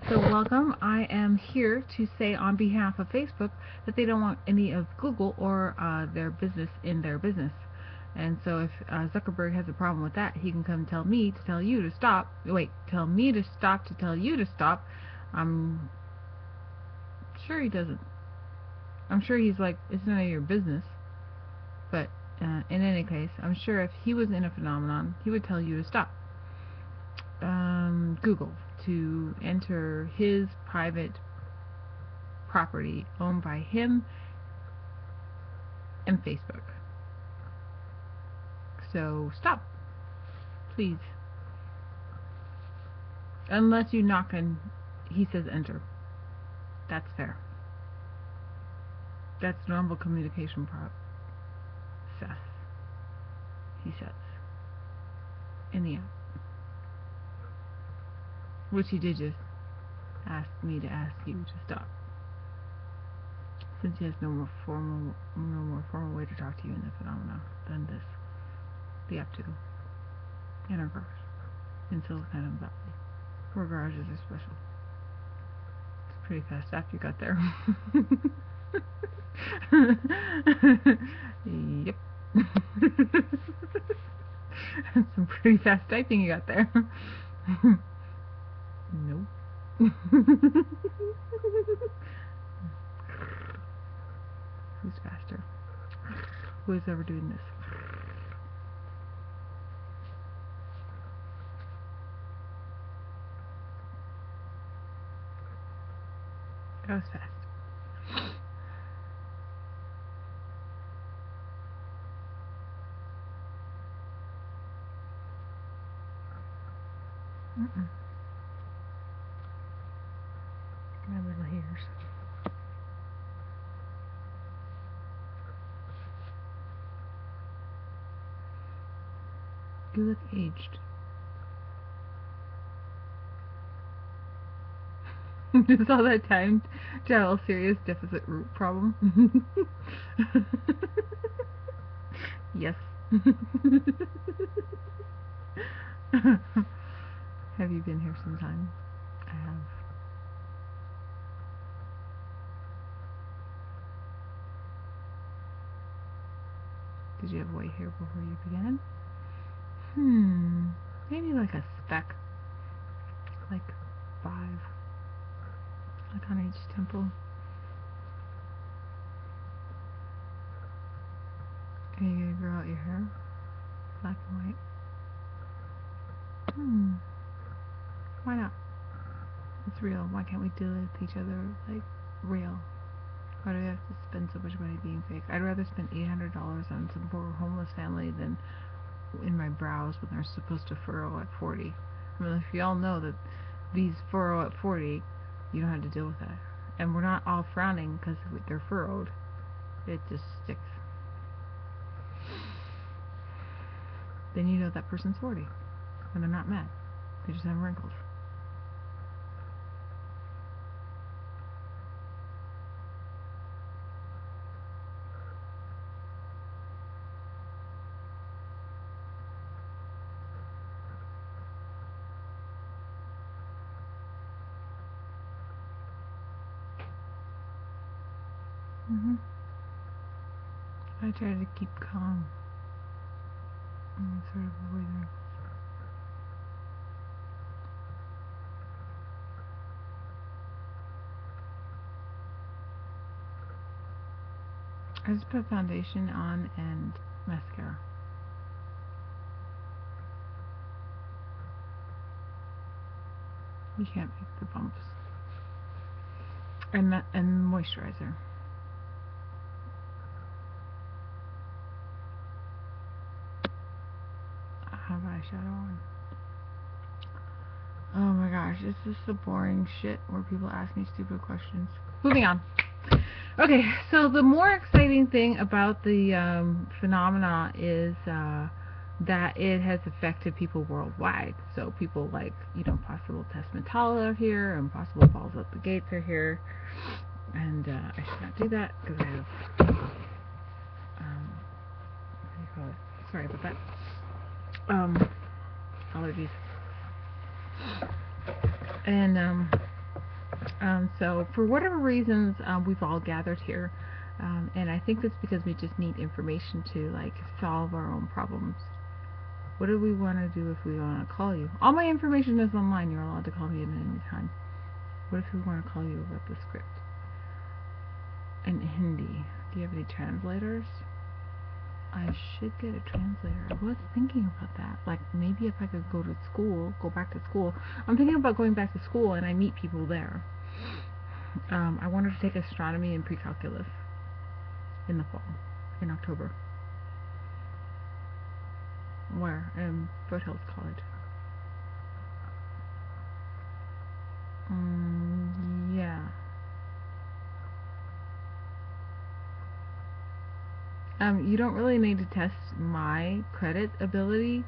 So welcome. I am here to say on behalf of Facebook that they don't want any of Google or their business in their business. And so if Zuckerberg has a problem with that, he can come tell me to tell you to stop. Wait, tell me to stop to tell you to stop. I'm sure he doesn't. I'm sure he's like, it's none of your business. But in any case, I'm sure if he was in a phenomenon, he would tell you to stop. Google to enter his private property owned by him and Facebook. So stop, please. Unless you knock and he says enter. That's fair. That's normal communication process, he says, in the app. Which he did just ask me to ask you to stop. Since he has no more formal way to talk to you in the phenomena than this. The app too. In our garage. In Silicon Valley. Where garages are special. It's pretty fast after you got there. Yep. Some pretty fast typing you got there. Nope. Who's faster? Who is ever doing this? That was fast. My little hairs. You look aged. Just all that time to have a serious deficit root problem. Yes. Have you been here some time? I have. Did you have white hair before you began? Maybe like a speck. Like 5. Like on each temple. Are you gonna grow out your hair? Black and white? Why not? It's real. Why can't we deal with each other like real? Why do we have to spend so much money being fake? I'd rather spend $800 on some poor homeless family than in my brows when they're supposed to furrow at 40. I mean, if you all know that these furrow at 40, you don't have to deal with that. And we're not all frowning because they're furrowed. It just sticks. Then you know that person's 40. And they're not mad. They just have wrinkles. I try to keep calm. Sort of avoid wrinkles. I just put foundation on and mascara. You can't make the bumps. And moisturizer. I have eyeshadow on. Oh my gosh, this is the boring shit where people ask me stupid questions. Moving on. Okay, so the more exciting thing about the phenomena is that it has affected people worldwide. So people like, possible Testamental are here, and possible balls out the gates are here. And I should not do that because I have, what do you call it? Sorry about that. Allergies. And So for whatever reasons, we've all gathered here, and I think that's because we just need information to like solve our own problems. What do we want to do if we want to call you? All my information is online. You're allowed to call me at any time. What if we want to call you about the script in Hindi? Do you have any translators? I should get a translator. I was thinking about that. Like maybe if I could go back to school. I'm thinking about going back to school and I meet people there. I wanted to take astronomy and pre-calculus in the fall, in October. Where? In Foothills College. Yeah. You don't really need to test my credit ability,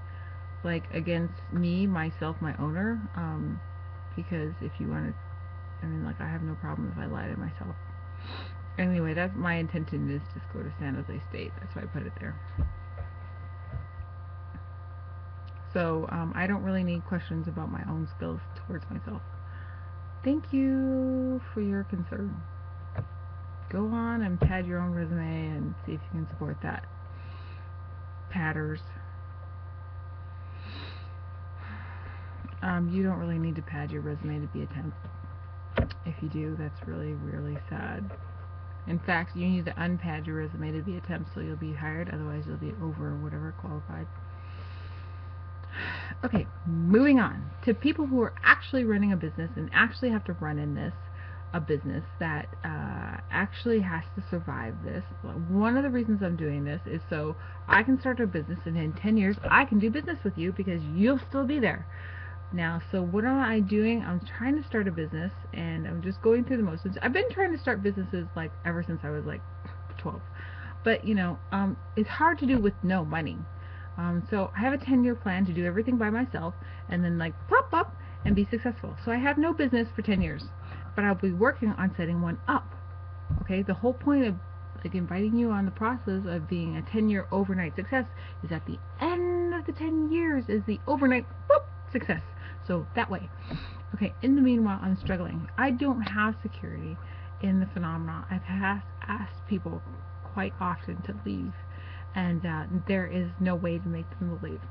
like against me, myself, my owner, because if you want to, I mean, like I have no problem if I lie to myself. Anyway, that's my intention is just go to San Jose State. That's why I put it there. So I don't really need questions about my own skills towards myself. Thank you for your concern. Go on and pad your own resume and see if you can support that. Padders. You don't really need to pad your resume to be a temp. If you do, that's really, really sad. In fact, you need to unpad your resume to be a temp so you'll be hired, otherwise you'll be over whatever qualified. Okay, moving on to people who are actually running a business and actually have to run in this, a business that actually has to survive this. One of the reasons I'm doing this is so I can start a business and in 10 years I can do business with you because you'll still be there. Now, so what am I doing? I'm trying to start a business and I'm just going through the motions. I've been trying to start businesses like ever since I was like 12. But, you know, it's hard to do with no money. So I have a 10-year plan to do everything by myself and then like pop up and be successful. So I have no business for 10 years, but I'll be working on setting one up. Okay, the whole point of like inviting you on the process of being a 10-year overnight success is at the end of the 10 years is the overnight whoop, success. So that way. Okay, in the meanwhile, I'm struggling. I don't have security in the phenomena. I've asked people quite often to leave, and there is no way to make them leave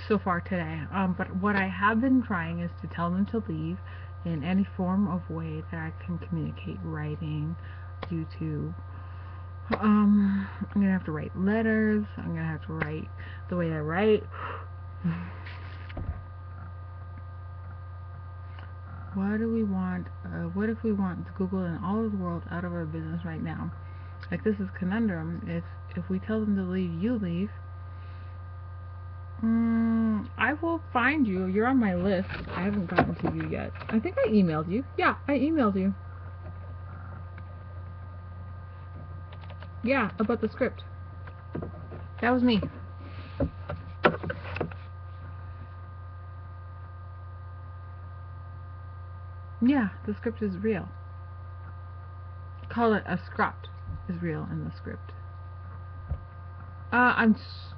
so far today. But what I have been trying is to tell them to leave in any form of way that I can communicate, writing, YouTube. I'm going to have to write letters. I'm going to have to write the way I write. What do we want? What if we want Google and all of the world out of our business right now? Like this is conundrum. If we tell them to leave, you leave. I will find you. You're on my list. I haven't gotten to you yet. I think I emailed you. Yeah, I emailed you. Yeah, about the script. That was me. Yeah, the script is real. Call it a script is real in the script.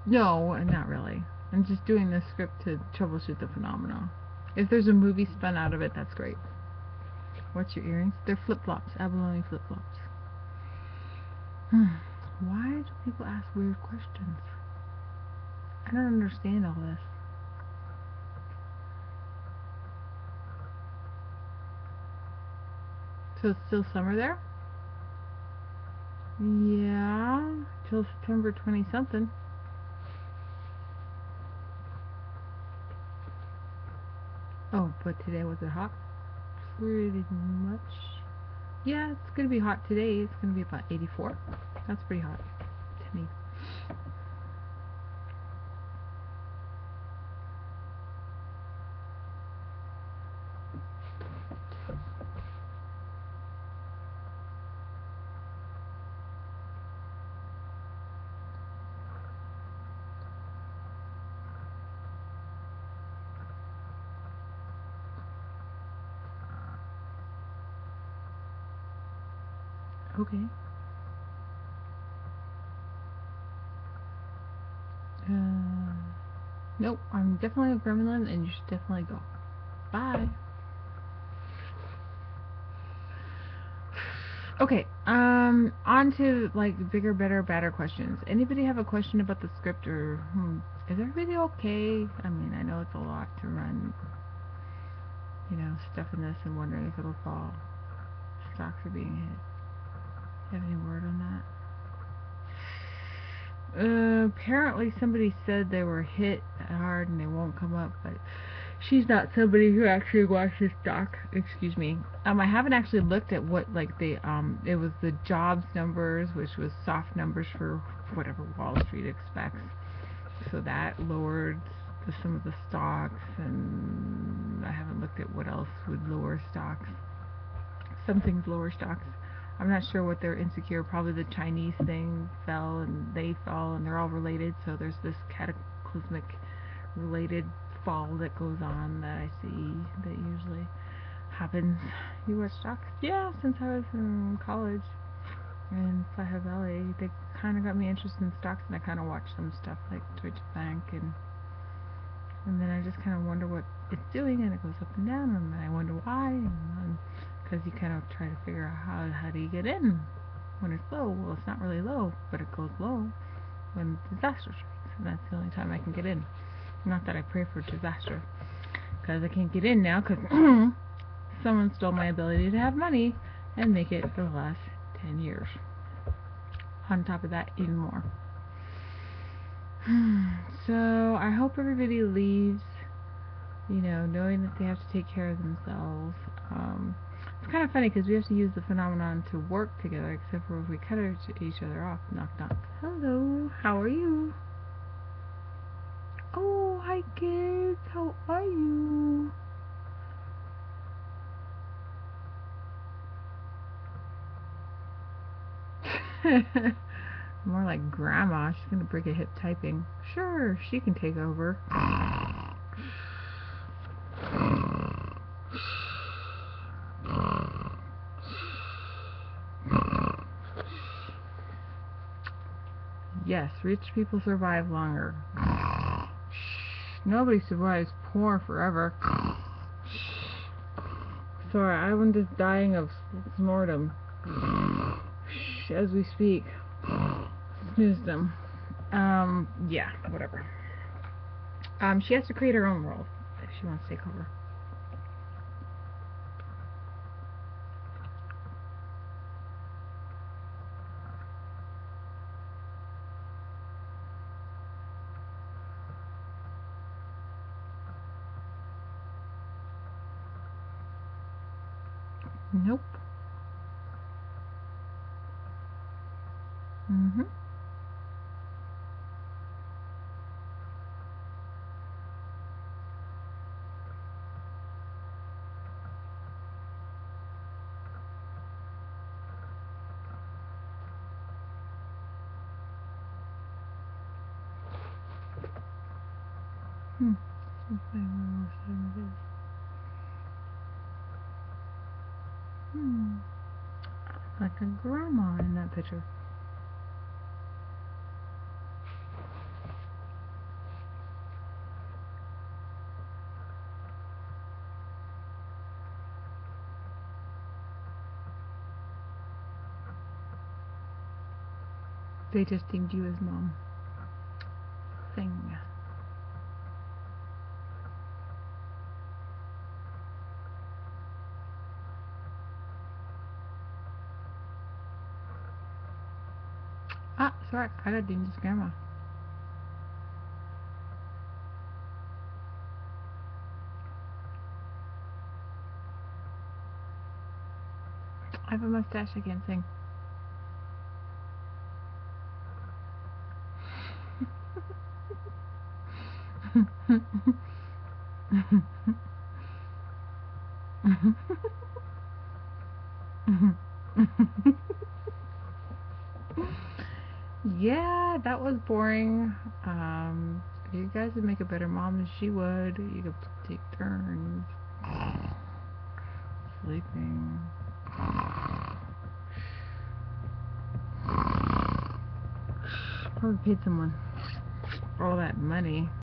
No, not really. I'm just doing this script to troubleshoot the phenomena. If there's a movie spun out of it, that's great. What's your earrings? They're flip-flops, abalone flip-flops. Why do people ask weird questions? I don't understand all this. So it's still summer there? Yeah, till September 20-something. Oh, but today was it hot? Pretty much. Yeah, it's gonna be hot today. It's gonna be about 84. That's pretty hot to me. Okay. Nope, I'm definitely a gremlin and you should definitely go. Bye. Okay, on to like bigger, better, badder questions. Anybody have a question about the script, or is everybody okay? I mean, I know it's a lot to run, stuff in this and wondering if it'll fall. Stocks are being hit. You have any word on that? Apparently somebody said they were hit hard and they won't come up, but she's not somebody who actually watches stock. Excuse me. I haven't actually looked at what like it was the jobs numbers, which was soft numbers for whatever Wall Street expects. So that lowered some of the stocks, and I haven't looked at what else would lower stocks. Some things lower stocks. I'm not sure what they're insecure. Probably the Chinese thing fell and they fell, and they're all related. So there's this cataclysmic related fall that goes on that I see that usually happens. You watch stocks? Yeah, since I was in college in Flathead Valley, they kind of got me interested in stocks, and I kind of watch some stuff like Deutsche Bank, and then I just kind of wonder what it's doing, and it goes up and down, and then I wonder why, and because you kind of try to figure out how do you get in when it's low. Well, it's not really low, but it goes low when disaster strikes, and that's the only time I can get in. Not that I pray for disaster, because I can't get in now because someone stole my ability to have money and make it for the last 10 years. On top of that, even more. So I hope everybody leaves, knowing that they have to take care of themselves. It's kind of funny because we have to use the phenomenon to work together, except for if we cut each other off. Knock, knock. Hello, how are you? Oh, hi kids, how are you? More like grandma. She's gonna break a hip typing. Sure, she can take over. Yes, rich people survive longer. Nobody survives poor forever. Sorry, I'm just dying of snortum as we speak. Snooze them. Yeah, whatever. She has to create her own world if she wants to take over. Nope. Mm-hmm. Like a grandma in that picture. They just deemed you as mom. Thing. Ah, sorry, I got deemed as grandma. I have a mustache, I can't sing. Yeah, that was boring. You guys would make a better mom than she would. You could take turns sleeping. Probably paid someone all that money.